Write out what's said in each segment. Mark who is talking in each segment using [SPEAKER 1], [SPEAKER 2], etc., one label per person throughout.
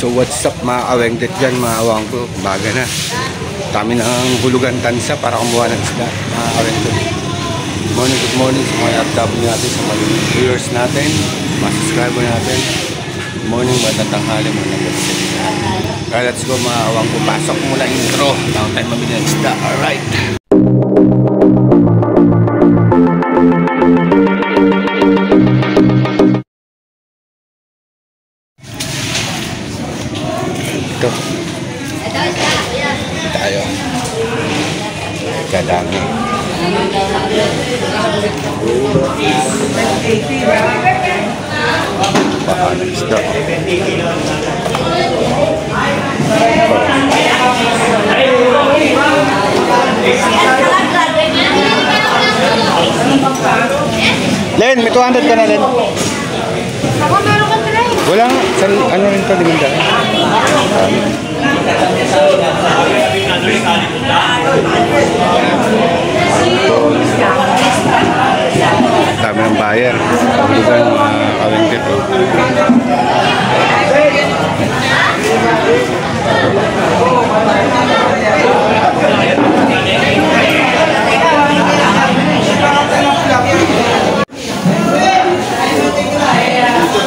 [SPEAKER 1] So what's up mga kawengdet dyan, mga awang ko, umaga na. Dami ng hulugan tansa para kumuha ng isda, mga kawengdet. Good morning sa mga FW natin, sa mga viewers natin, mga subscriber natin. Good morning, matatanghali mo na gabi. Kaya let's go mga awang ko, pasok muna intro bago tayo mamili ng isda. Alright. Ito tayo kadami baka ng isda. Len, may 200 ka na, Len.
[SPEAKER 2] Ako meron ka pala eh.
[SPEAKER 1] Wala nga. Ano rin ito? Limanda. Dami ng buyer. Paglugan kawengdet.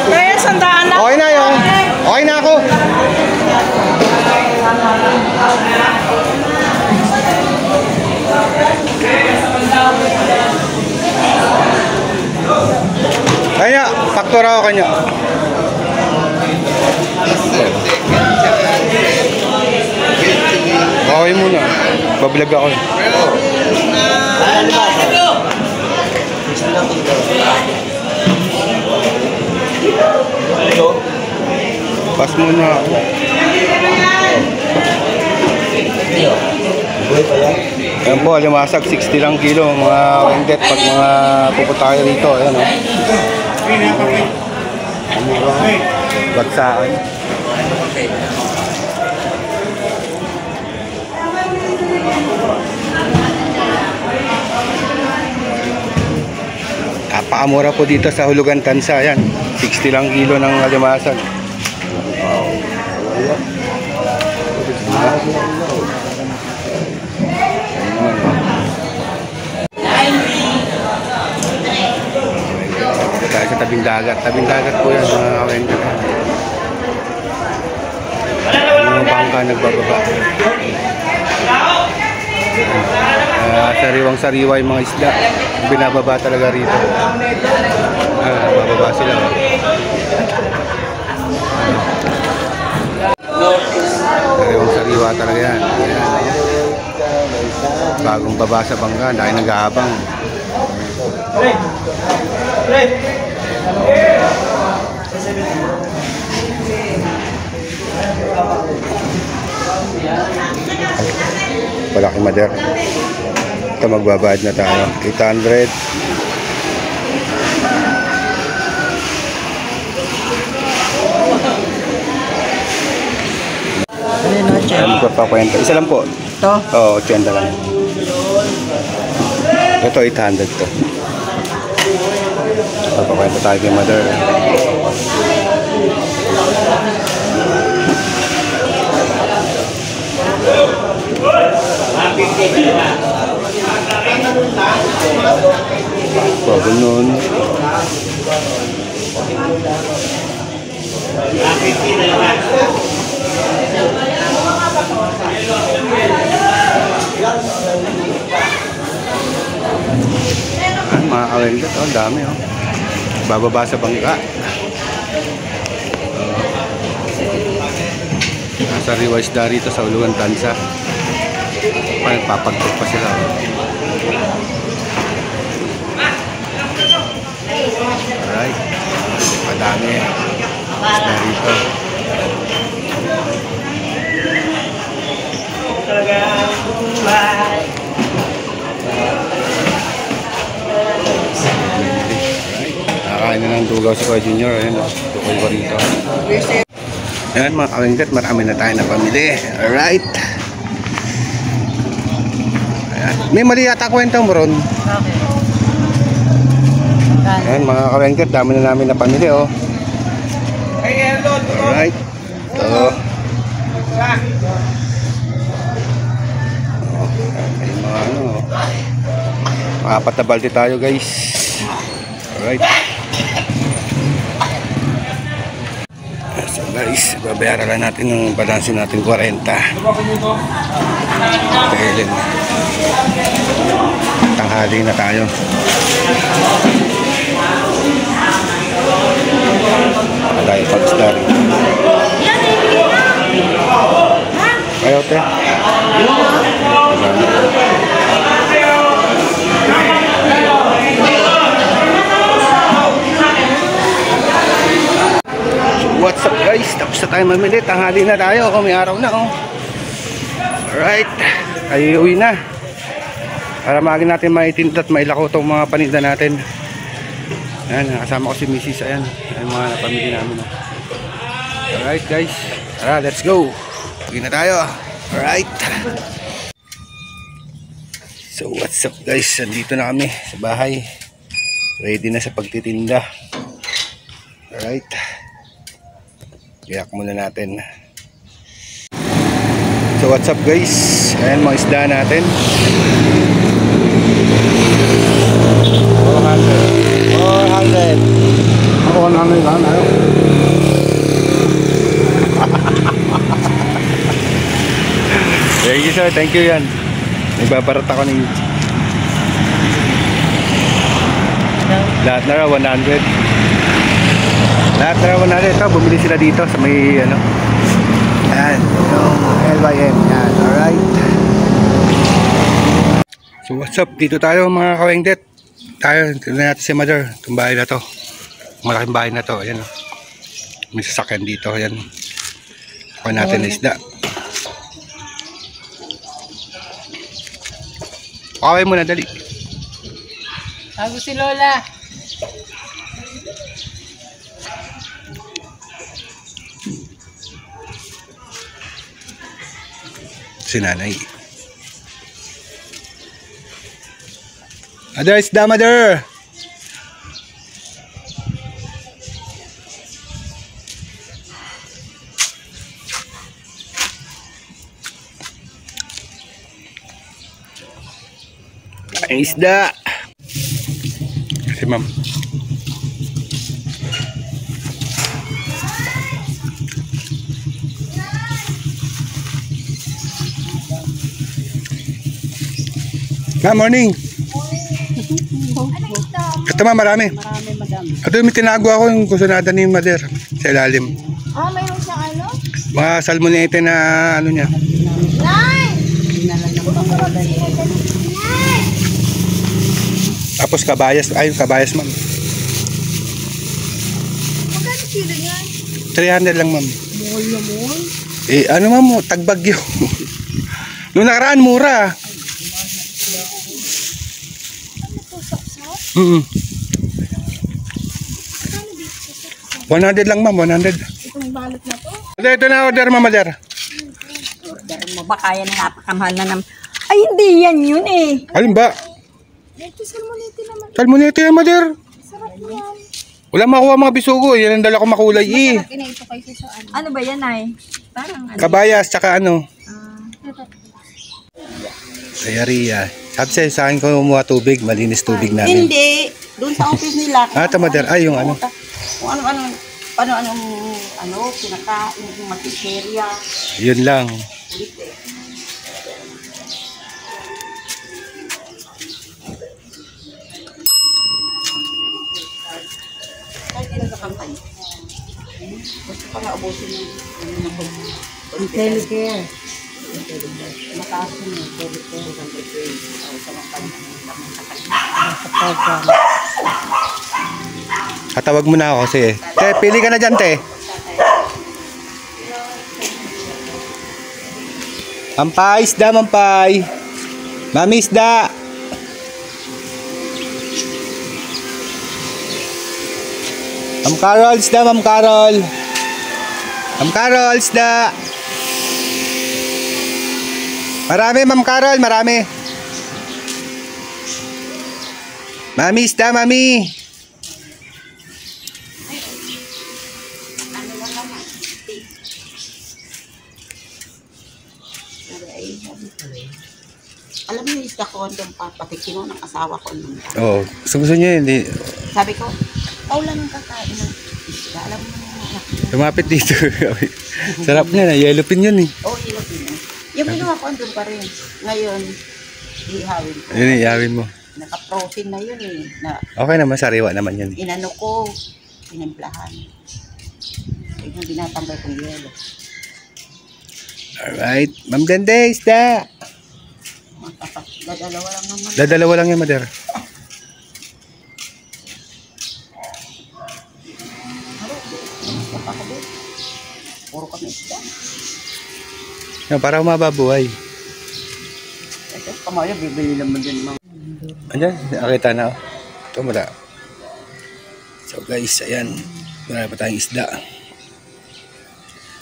[SPEAKER 2] Kaya sandaan na.
[SPEAKER 1] Okay na yun. Okay na ako. Kanya, faktura ako kanya. Okay muna. Bablog ako. Pas muna ako. Ayan po, limasag 60 lang kilo mga kawengdet pag mga pupunta kayo rito. Ayan o. Bagsaan. Napakamura po dito sa hulugan tansa. Ayan, 60 lang kilo ng limasag. Tayo sa tabing dagat. Tabing dagat po yan mga kawengdet. Mga bangka nagbababa. Sariwang-sariwa yung mga isda. Binababa talaga rito. Bababa sila. Sariwang-sariwa talaga yan. Bagong baba sa bangka. Dahil nag-aabang. Malaki mader. Ito magbabad na tayo. 800. Ano pa kwenta? Isa lang po.
[SPEAKER 2] Ito?
[SPEAKER 1] Oo, 80 lang. Ito 800 to. Papakwenta tayo kay mother. Ganun. Mga kawengdet, ang dami oh. Bababa sa bangka. Nasa riwais da rito sa hulugan tansa. Nagpapagtok pa sila. Alright. Madami. Isda rito. Nakakain na ng dugaw si Kuya Junior. Ayan, tukol ko rito. Ayan mga kawengdet, marami na tayo na pamili. Alright. Ayan. May mali yata kwenta mo ron.
[SPEAKER 2] Okay.
[SPEAKER 1] Ayan mga kawengdet, dami na namin na pamili oh. Alright. Ito. May mga ano. Apat na balde tayo guys. Alright. So guys, babayaran lang natin yung balansin natin 40. Kailan. Tanghali na tayo. Tayo pag-star. Ayaw te. What's up guys? Tapos na tayo mamili. Tanghali na tayo. May araw na oh. Alright. Ay uwi na. Para magin natin maitinda at mailako itong mga paninda natin. Ayan, kasama ko si Mrs. Ayan, yung mga napamili namin. Alright guys, tara, let's go. Uwi na tayo. Alright. So what's up guys, nandito na kami sa bahay. Ready na sa pagtitinda. Alright. Iyak muna natin. So what's up guys, ayan mga isda natin. 400. Ako 100 lang ayaw. Thank you sir, thank you yan. Nagbabarat ako ng lahat na raw 100. Lahat na raw 100. Ito, bumili sila dito sa may ano. Yan, yung LYM yan, alright. So what's up, dito tayo mga kawengdet. Tayo, tignan natin si Mother. Itong bahay na to, malaking bahay na to. Ayan, may sasakyan dito. Ayan, kuha natin na isda. Kaway muna, dali.
[SPEAKER 2] Bago si Lola.
[SPEAKER 1] Si nanay. Mother, isda Mother. Ay, isda. Si ma'am. Morning. Ito ma, marami.
[SPEAKER 2] Marami, madam.
[SPEAKER 1] Ito yung tinago ako yung kusunada ni Mother sa ilalim.
[SPEAKER 2] Ah, mayroon siyang ano?
[SPEAKER 1] Mga salmonete na ano niya. Tapos kabayas. Ay, kabayas ma'am.
[SPEAKER 2] Magkano kilo yan?
[SPEAKER 1] 300 lang ma'am.
[SPEAKER 2] Mahal naman.
[SPEAKER 1] Eh, ano ma'am, tagbagyo. Noong nakaraan, mura.
[SPEAKER 2] Ano to, sapsap?
[SPEAKER 1] 100 lang ma'am, 100.
[SPEAKER 2] Itong balot na to?
[SPEAKER 1] Ito na order ma'am, Mother.
[SPEAKER 3] Order mo ba? Kaya na napakamahal na naman. Ay, hindi yan yun eh.
[SPEAKER 1] Alin ba?
[SPEAKER 2] Ito, salmonete naman.
[SPEAKER 1] Salmonete yan, Mother.
[SPEAKER 2] Sarap yan.
[SPEAKER 1] Wala makuha mga bisugo. Yan ang dala ko makulay eh.
[SPEAKER 2] Masarap na ito kaysa sa ano.
[SPEAKER 3] Ano ba yan ay? Parang ano?
[SPEAKER 1] Kabayas, tsaka ano.
[SPEAKER 2] Ito.
[SPEAKER 1] Kaya Ria. Sabi sa'yo, sa akin ko kumuha tubig. Malinis tubig namin.
[SPEAKER 3] Hindi. Doon sa office nila.
[SPEAKER 1] Ah, ito, Mother. Ay, yung ano.
[SPEAKER 3] Kung ano, pinakain, yung matiserya.
[SPEAKER 1] Yun lang.
[SPEAKER 3] Ulit eh. Kahit ilan sa kampanya. Gusto pa nga ubusin yung
[SPEAKER 2] Telecare.
[SPEAKER 3] mataas yun yung telecare. Sa kampanya.
[SPEAKER 1] Katawag mo na ako kasi. Te, pili ka na dyan, te. Mampay, isda, mampay. Mami, isda. Ma'am Carol, isda, Ma'am Carol. Ma'am Carol, isda. Marami, Ma'am Carol, marami. Mami, isda, mami.
[SPEAKER 3] Alam mo yung isda ko, doon pa, pati kino ng asawa ko nung
[SPEAKER 1] Oo. Gusto niyo hindi.
[SPEAKER 3] sabi ko, paulan ng kakain ng isda. Alam mo na anak mo.
[SPEAKER 1] Lumapit dito. Sarap niya na. Yellow pin yun eh.
[SPEAKER 3] Oo, Ilocino. Yung ginawa ko, doon pa rin. Ngayon, ihawin ko.
[SPEAKER 1] Yun eh, yawin mo.
[SPEAKER 3] Naka-frozen na yun eh. Na,
[SPEAKER 1] Okay naman, sariwa naman yun.
[SPEAKER 3] inano ko, pinimplahan. Yung binatanggal kong yelo.
[SPEAKER 1] Alright. Ma'am Dende, isda.
[SPEAKER 3] Dadalawa lang naman.
[SPEAKER 1] Dadalawa lang yan, Mother.
[SPEAKER 3] Puro kami isda.
[SPEAKER 1] Yan, para mababuhay.
[SPEAKER 3] Ito, kamaya, bibili naman din mga.
[SPEAKER 1] Ayan, nakita na. Ito mula. So guys, ayan. Marami pa tayong isda.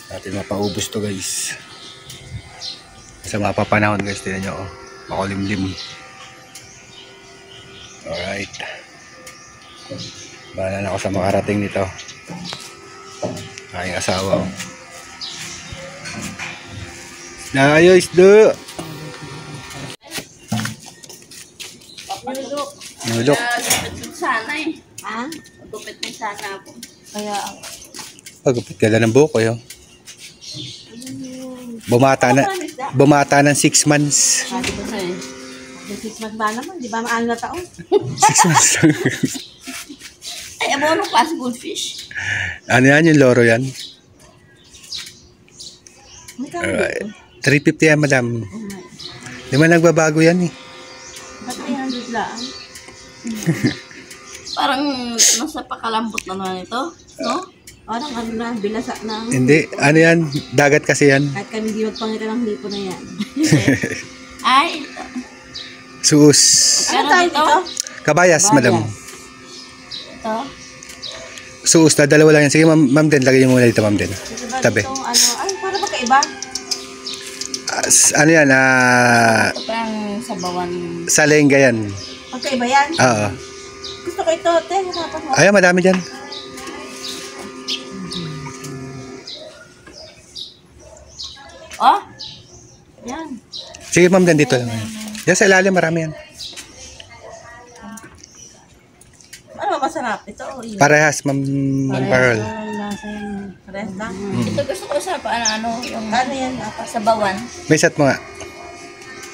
[SPEAKER 1] Natin mapaubos to guys. Sa mapapanahon guys, tinan nyo. Oh. Makulimlim. Alright. Bahala na ako sa makarating nito. Aking asawa. Oh. Nayo isda. Nulok.
[SPEAKER 2] Sana eh.
[SPEAKER 3] Ha?
[SPEAKER 2] Magupit mo sana ako.
[SPEAKER 3] Kaya,
[SPEAKER 1] Pagupit ka na ng buko yun. Bumata ng 6 months.
[SPEAKER 3] sabi ko sa'yo, 6 months ba naman? Di ba maano na taon?
[SPEAKER 1] 6 months lang.
[SPEAKER 2] Ay, abono pa si goldfish.
[SPEAKER 1] Ano yan? Yung loro yan?
[SPEAKER 3] May kami
[SPEAKER 1] Alright.
[SPEAKER 3] dito.
[SPEAKER 1] 350 yan, madam. Di man nagbabago yan eh.
[SPEAKER 3] Ba't 300 lang?
[SPEAKER 2] Parang nasa pakalambot na naman ito. No?
[SPEAKER 3] Parang ano na, bilasa na.
[SPEAKER 1] Hindi. Ano yan? Dagat kasi yan.
[SPEAKER 3] Kahit kami di magpangita ng lipo na yan.
[SPEAKER 2] Ay, ito.
[SPEAKER 1] Suus.
[SPEAKER 3] Ano tayo dito?
[SPEAKER 1] Kabayas, madam.
[SPEAKER 2] Ito.
[SPEAKER 1] Suus na dalawa lang yan. Sige, ma'am din. Lagay niyo muna dito, ma'am din.
[SPEAKER 3] Diba
[SPEAKER 1] Tabi.
[SPEAKER 3] dito, ano, ay, para magkaiba.
[SPEAKER 1] Ano yan?
[SPEAKER 2] Ito parang sabawan.
[SPEAKER 1] Salengga yan.
[SPEAKER 3] Magkaiba yan.
[SPEAKER 1] Oo.
[SPEAKER 3] Gusto ko ito, te. Hanapan mo.
[SPEAKER 1] Ayan, madami dyan.
[SPEAKER 2] Oh?
[SPEAKER 3] Yan.
[SPEAKER 1] Sige, ma'am din. Dito lang. Yan sa ilalim, marami yan.
[SPEAKER 3] Ano ba masarap? Ito o yun?
[SPEAKER 1] Parehas, ma'am Carol.
[SPEAKER 3] Nasa yung rest lang.
[SPEAKER 2] Ito gusto ko sa ano, yung
[SPEAKER 3] Ano yan? Apas.
[SPEAKER 2] sabawan.
[SPEAKER 1] May set mo nga.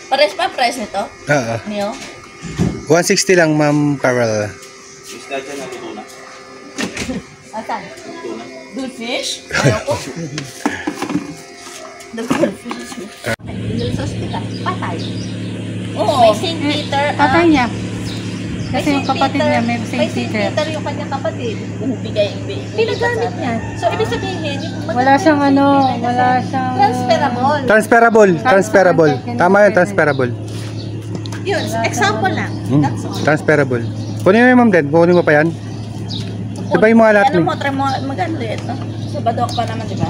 [SPEAKER 2] Pares pa, price nito?
[SPEAKER 1] Oo.
[SPEAKER 2] Niyo?
[SPEAKER 1] 160 lang, ma'am Carol.
[SPEAKER 2] Asan? Goldfish? Ayoko. The goldfish. Yung sa hospital, patay. Oo. May St. Peter.
[SPEAKER 4] Patay niya. Kasi
[SPEAKER 2] May
[SPEAKER 4] yung kapatid niya may
[SPEAKER 2] May
[SPEAKER 4] St.
[SPEAKER 2] St.
[SPEAKER 4] Peter.
[SPEAKER 2] Peter yung kanyang kapatid. Bumibigay. Pinagamit niya. So, ibig sabihin,
[SPEAKER 4] Wala siyang ano, wala siyang...
[SPEAKER 2] transferable.
[SPEAKER 1] Transferable. Tama yun, transferable.
[SPEAKER 3] Yun, example lang. That's all.
[SPEAKER 1] Transferable. Kunin mo yung ma'am din. Kunin mo pa yan. Diba yung mga lahat
[SPEAKER 2] Alam
[SPEAKER 1] mo?
[SPEAKER 2] mo, try mo, maganda ito. Sa Badok pa naman, di ba?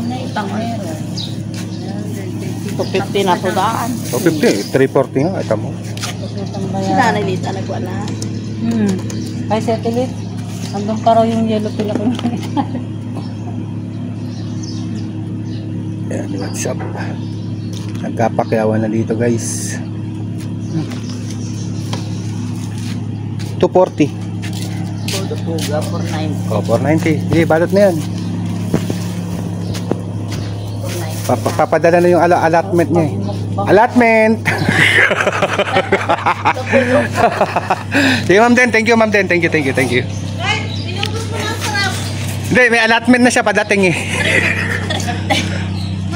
[SPEAKER 2] May pangero. 250 na po daan.
[SPEAKER 1] 250. 340 nga. Ito mo.
[SPEAKER 2] Si Nanay Lita nagwa na.
[SPEAKER 4] Ay, satellite. Andun pa raw yung yellow pila ko.
[SPEAKER 1] Ayan, what's up? Nagkapakyawan na dito guys. 240.
[SPEAKER 2] Todo puga, 490.
[SPEAKER 1] Oh, 490. Sige, balot na yan.
[SPEAKER 2] 490.
[SPEAKER 1] Papadala na yung allotment niya eh. Allotment! Sige, ma'am Den. Thank you, ma'am Den. Thank you.
[SPEAKER 2] Ay, pinubos mo na ang sarap.
[SPEAKER 1] Hindi, may allotment na siya padating eh.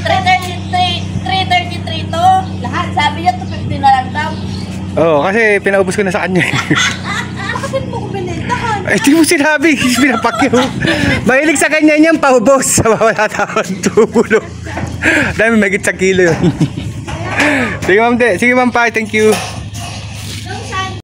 [SPEAKER 2] 333 to. Lahat. Sabi niya, 250 na lang daw.
[SPEAKER 1] Oo, kasi pinaubos ko na sa kanya.
[SPEAKER 3] Bakit mo ko binentahan?
[SPEAKER 1] Ay, di mo sinabi. Pinapakyo. Mahilig sa kanya niyan, paubos. Sa wala tawag, tubulong. Dahil may magit sa kilo yun. Sige, ma'am De. Sige, ma'am Pa. Thank you.